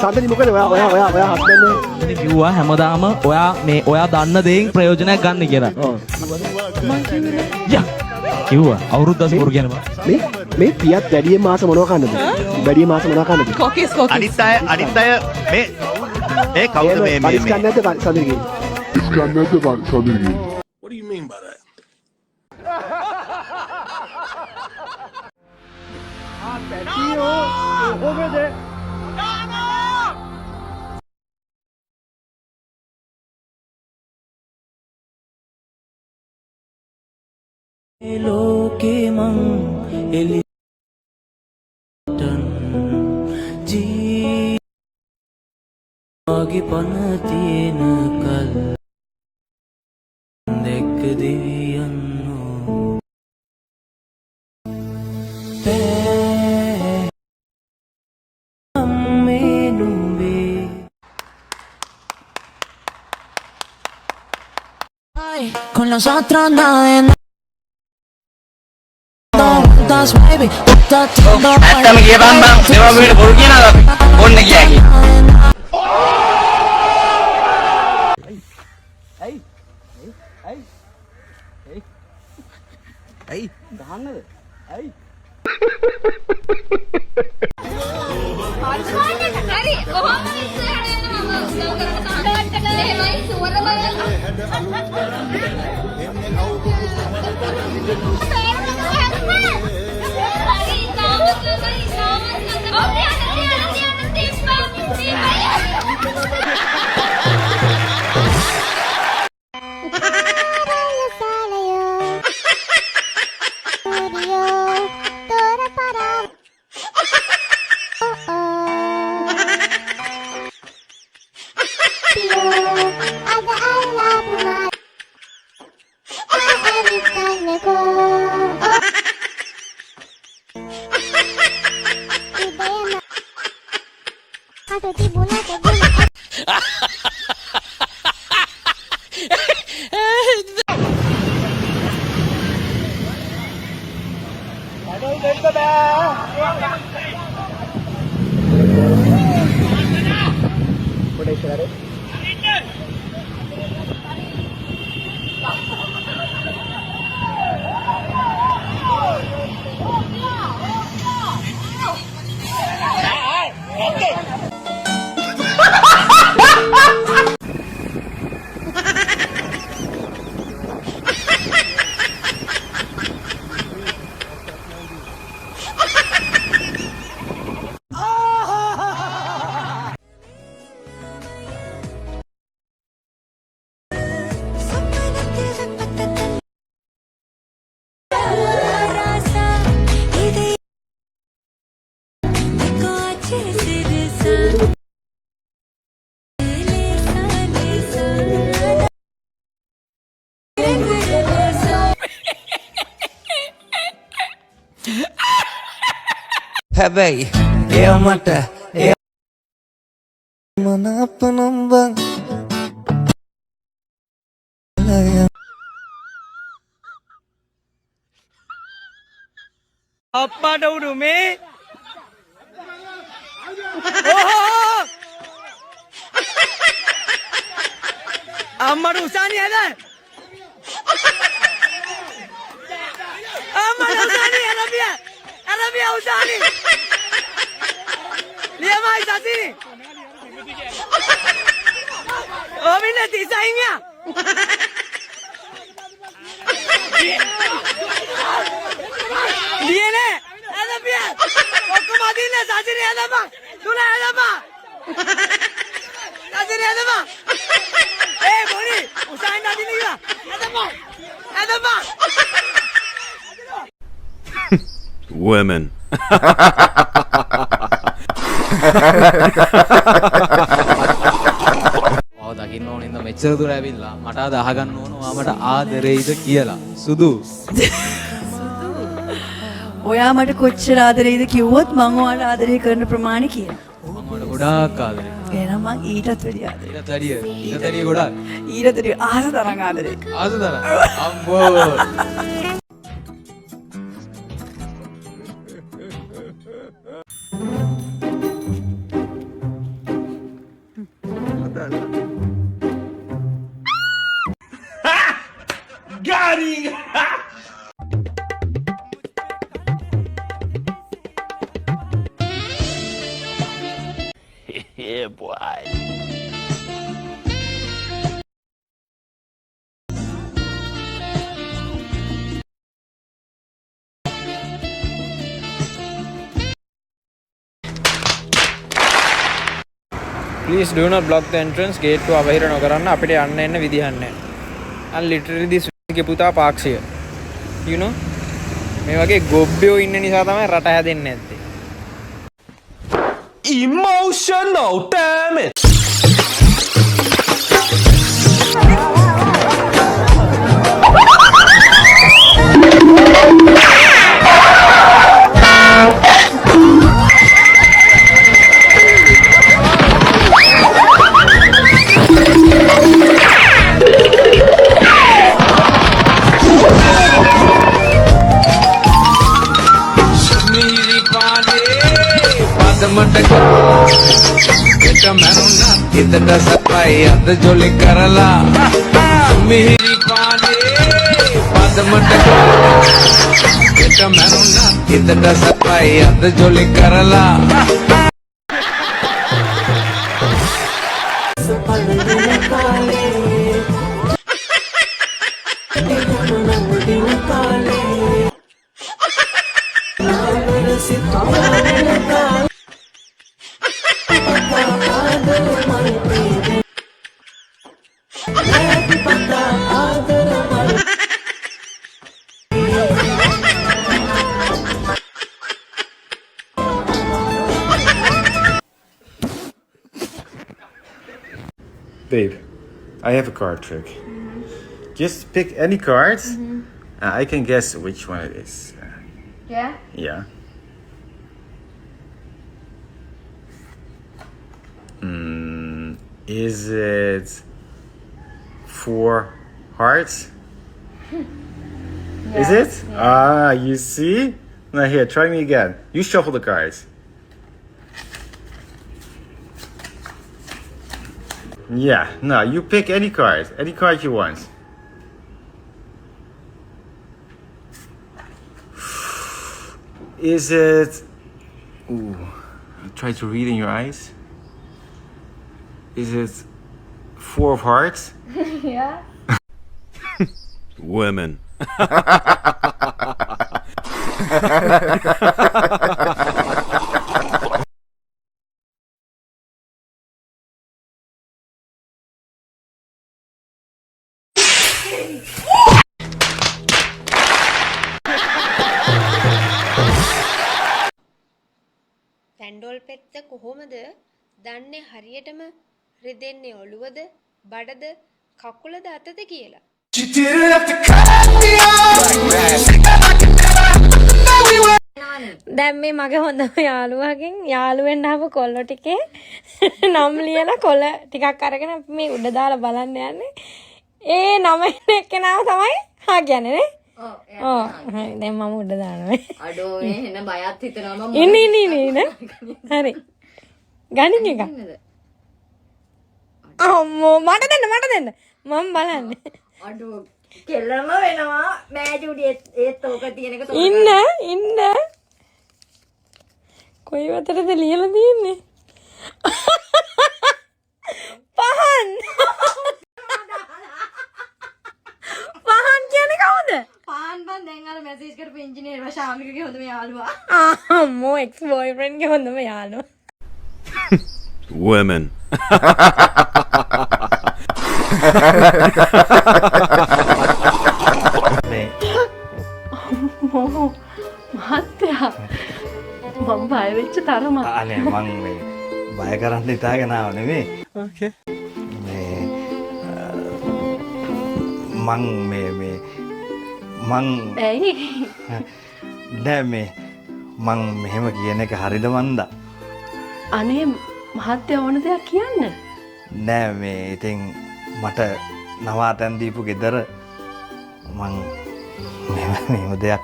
සඳනි මොකද ඔයා හස්බන්ඩ් ඉතින් කිව්වා හැමදාම ඔයා දන්න දේෙන් ප්‍රයෝජනයක් ගන්න කියලා. යා කිව්වා අවුරුදු 10 පුරු කියන මේ පියත් වැඩියෙන් මාස මොනවා කන්නද? වැඩියෙන් මාස මොනවා කන්නද? කොකිස් අනිත් අය මේ කවුද මේ පරිස්කම් නැද්ද සඳනි? What do you mean by that? ලෝකේ මං එලිටන් ජීවාගේ පන තියෙන කල් දෙක්ක දෙවියන්නෝ අම්මේ නුඹේ con los otros nadie baby ඇත්තම කියපන් බං මේවා මෙහෙට බොරු කියනවාද අපි ඕන්න කියා කි ඇයි ගහන්නද? ඇයි? හරි කොහොමද ඉස්සරහට යන්න මම උදව් කරන්න සාහනකට එහෙමයි සුවරවල හැබැයි එය මට මනපනම් බං අප්පාට උඩු මේ අම්මට උසානි ඇද අම්මට උසානි ඇරබිය උසානි ලියමයි සසිනි ඕමින්න තිසයින්යා ලියනේ ඇරබිය ඔක්කොම අදින්න සසිනි ඇදපන් තුන ඇදපන් සසිනි ඇදපන් ඒ බොනි උසානි අදින්න කිව්වා ඇදපන් Women. දකින්න ඕන ඉඳ මෙච්චර දුර ඇවිල්ලා මට අද අහගන්න ඕන ඔයා මට ආදරෙයිද කියලා. සුදු. ඔයා මට කොච්චර ආදරෙයිද කිව්වොත් මම ඔයාට ආදරය කරන ප්‍රමාණය කියනවා. මම ඔයාට ගොඩාක් ආදරෙයි. එහෙනම් මං ඊටත් වැඩි ආදරෙයි. ඊටත් වැඩි ගොඩාක්. ඊටත් වැඩි ආස තරම් ආදරෙයි. ආස තරම්. අම්බෝ. Yeah, boy. Please do not block the entrance gate to අවහිර නොකරන්න අපිට යන්න එන්න විදිහක් නැහැ. And literally this පුතා පාක්ෂිය. You know? මේ වගේ ගොබ්බයෝ ඉන්න නිසා තමයි රට හැදෙන්නේ නැත්තේ. Emotional, damn it! ඉතට සපයි අද ජොලි කරලා මිහිරි පානේ පදමට එත මරුණා ඉතට සපයි අද ජොලි කරලා Babe, I have a card trick. Just pick any card. I can guess which one it is. Yeah? Yeah. Is it 4 hearts? Is it? Yeah. Ah, you see? Now here, try me again. You shuffle the cards. Yeah, no, you pick any card you want. Is it... Ooh, try to read in your eyes. Is it 4 of hearts? Yeah. Women. Panadol පෙත්ත කොහොමද දන්නේ හරියටම රිදෙන්නේ ඔළුවද බඩද කකුලද අතද කියලා? දැන් මේ මගේ හොඳම යාළුවාගෙන් යාළු වෙන්න ආපු කොල්ලෝ ටිකේ නම් ලියලා කොළ ටිකක් අරගෙන අපි මේ උඩ දාලා බලන්න යන්නේ. ඒ නම එක්කෙනාව තමයි හා කියන්නේ නේ? ඔව්. දැන් මම උඩ දානවා. අඩෝ එන බයත් හිතනවා මම. ඉන්නේ. හරි. ගණන් එක. අම්මෝ මට දෙන්න. මම බලන්නේ. අඩෝ කෙල්ලම වෙනවා මෑජුඩි ඒත් ඕක තියෙන එක ඉන්න. කොයි වතරද ලියලා තියෙන්නේ? පහන් කියන්නේ කවුද? පහන් බන් දැන් අර මැසේජ් කරපු ඉංජිනේර් ශාමිකගේ හොඳම යාළුවා. අම්මෝ එක්ස් බොයිෆ්‍රෙන්ඩ් ගේ හොඳම යාළුවා. Women. මහත්තයා මම බය වෙච්ච තරම. අනේ මං මේ බය කරන්න හිතාගෙන ආව නෙමෙයි. Okay. මං ඇයි? නෑ මේ මං මෙහෙම කියන එක හරිද මන්දා? අනේ මහත්තයා ඕන දෙයක් කියන්න. නෑ මේ ඉතින් මට නවාතැන් දීපු ගෙදර මං මෙහෙම දෙයක්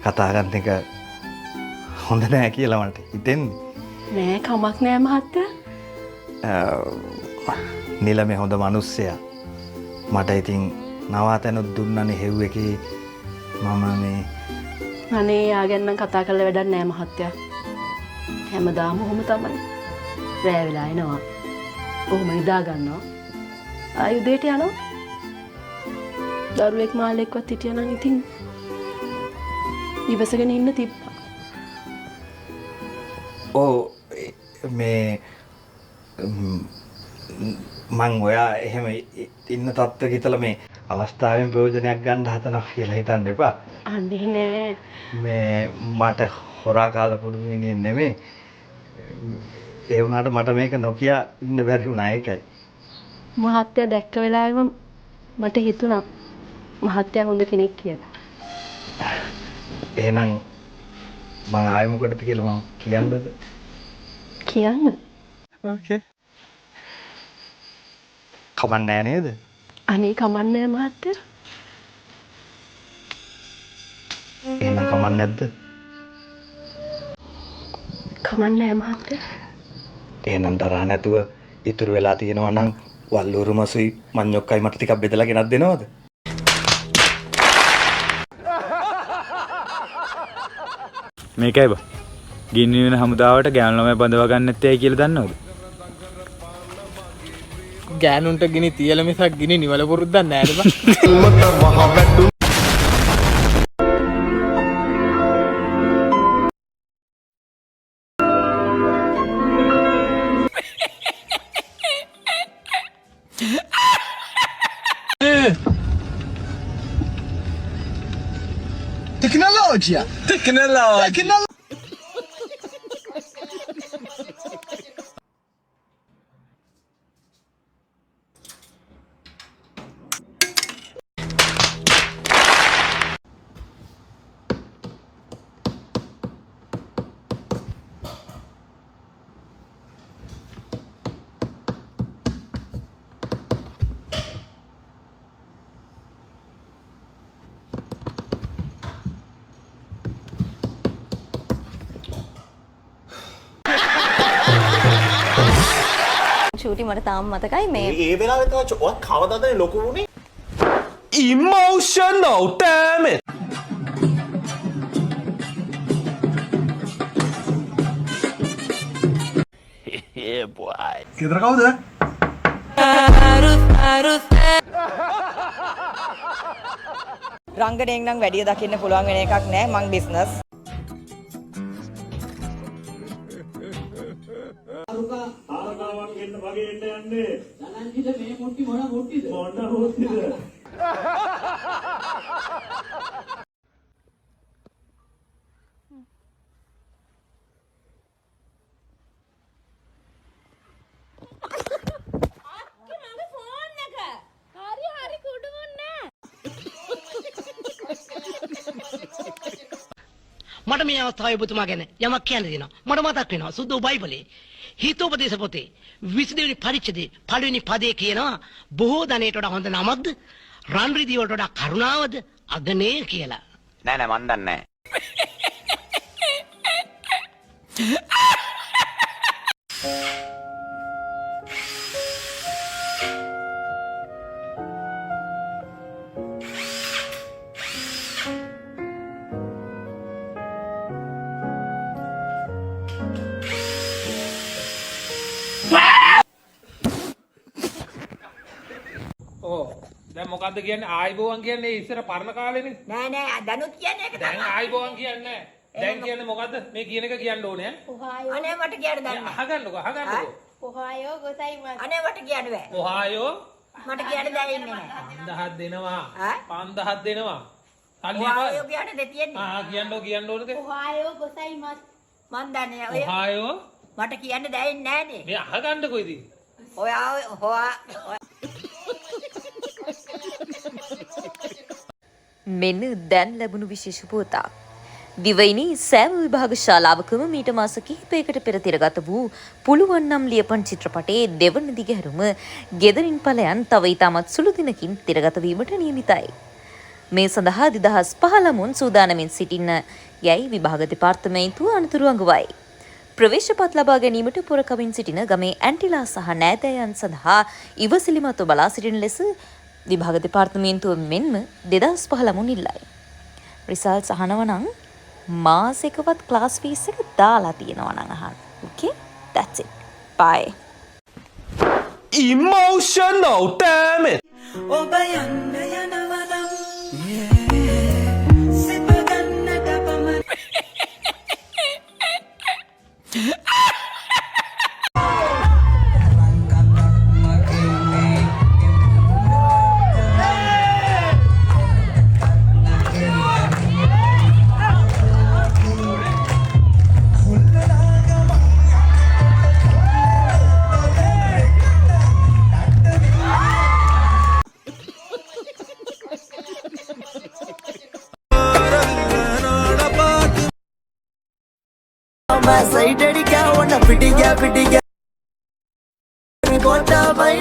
කතා කරන එක හොඳ නෑ කියලා මට හිතෙන්නේ. නෑ කමක් නෑ මහත්තයා. නිලමේ හොඳ මිනිස්සයා. මට ඉතින් නවාතැනුත් දුන්නනේ හෙව් එකේ මම මේ අනේ යා ගැන නම් කතා කරලා වැඩක් නෑ මහත්තයා. හැමදාම ඔහොම තමයි. රෑ වෙලා එනවා. ඔහොම නිදා ගන්නවා. ආයි උදේට යනවා. දරුවෙක් මාළෙක්වත් හිටියා නම් ඉතින් ඉවසගෙන ඉන්න තිබ්බා. මේ මං ඔයා එහෙම ඉන්න තත්ත්වයක ඉතලා මේ අවස්ථාවෙන් ප්‍රයෝජනයක් ගන්න හදනවා කියලා හිතන්න එපා. අනේ නෑ. මේ මට හොරා කාලා පුදුමිනේ නෙමෙයි. ඒ වුණාට මට මේක නොකිය ඉන්න බැරි වුණා ඒකයි. මහත්තයා දැක්ක වෙලාවෙම මට හිතුණා මහත්තයා හොඳ කෙනෙක් කියලා. එහෙනම් මම ආයෙ මොකටද කියලා මම කියන්නද? කියන්න. ඕකේ. කමන්නේ නේද? අනේ කමන්නේ මහත්තයා. එහෙනම් කමන්නේ නැද්ද? කමන්නේ මහත්තයා. එහෙනම් දරා නැතුව ඉතුරු වෙලා තියෙනවා නම් වල්ලూరు මසුයි මඤ්ඤොක්කයි මට ටිකක් බෙදලා ගෙනත් දෙනවද? මේකයි බා. ගින්නි වෙන හමුදාවට ගෑනු ළමයි බඳව ගන්න නැත්තේ කියලා දන්නවද? ගෑනුන්ට ගිනි තියල මිසක් ගිනි නිවල පුරුද්දක් නෑද බං? Tecnologia! Tecnologia! චූටි මට තාම මතකයි මේ ඒ වෙලාවේ තමයි ඔය කවදාද ලොකු වුනේ? Emotional damn it. Yeah boy. ගෙදර කවුද? රංගනයෙන් නම් වැඩිය දකින්න පුළුවන් වෙන එකක් නෑ මං බිස්නස්. මට මේ අවස්ථාවේ ඔබතුමා ගැන යමක් කියන්න දෙනවා. මට මතක් වෙනවා සුද්ධ බයිබලයේ හිතෝපදේශ පොතේ 20 වෙනි පරිච්ඡේදයේ පළවෙනි පදයේ කියනවා බොහෝ ධනයට වඩා හොඳ නමක්ද රන් රිදී වලට වඩා කරුණාවද අගනේ කියලා. නෑ නෑ මන් දන්නේ නෑ. දැන් මොකද්ද කියන්නේ ආයිබෝවන් කියන්නේ ඉස්සර පරණ කාලේනේ නෑ නෑ දනුත් කියන්නේ ඒක දැන් ආයිබෝවන් කියන්නේ දැන් කියන්නේ මොකද්ද මේ කියන එක කියන්න ඕනේ අනේ මට කියන්න දන්නේ අහගන්නකෝ ඔහායෝ ගොසයිමත් අනේ මට කියන්න බෑ ඔහායෝ මට කියන්න දැනෙන්නේ නෑ 5000 දෙනවා 5000 දෙනවා ඔහායෝ කියන්න දෙතියන්නේ කියන්න ඕනද ඔහායෝ ගොසයිමත් මන් දන්නේ ඔය ඔහායෝ මට කියන්න දැනෙන්නේ නෑනේ මේ අහගන්නකෝ ඉතින් ඔයා හොයා මෙන්න දැන් ලැබුණු විශේෂ පුවතක්. දිවයිනි සෑම විභාග ශාලාවකම මීට මාස කිහිපයකට පෙර තිරගත වූ පුළුවන් නම් ලියපන් චිත්‍රපටයේ දෙවන දිගහැරුම ගෙදරින් ඵලයන් තව ඉතාමත් සුළු දිනකින් තිරගත වීමට නියමිතයි. මේ සඳහා 2015 මුන් සූදානමින් සිටින්න යයි විභාග දෙපාර්තමේන්තුව අනතුරු අඟවයි. ප්‍රවේශපත් ලබා ගැනීමට පුරකමින් සිටින ගමේ ඇන්ටිලා සහ නෑදෑයන් සඳහා ඉවසිලිමත්ව බලා සිටින ලෙස විභාග දෙපාර්තමේන්තුව මෙන්ම 2015 මුන් ඉල්ලයි. රිසල්ට්ස් අහනවා නම් මාසෙකවත් ක්ලාස් ෆීස් එක දාලා තියෙනවා නම් අහන්න. Okay? That's it. Bye. Emotional, damn it! मैं सही डड़ी क्या वो न पिटी क्या बोटा भाई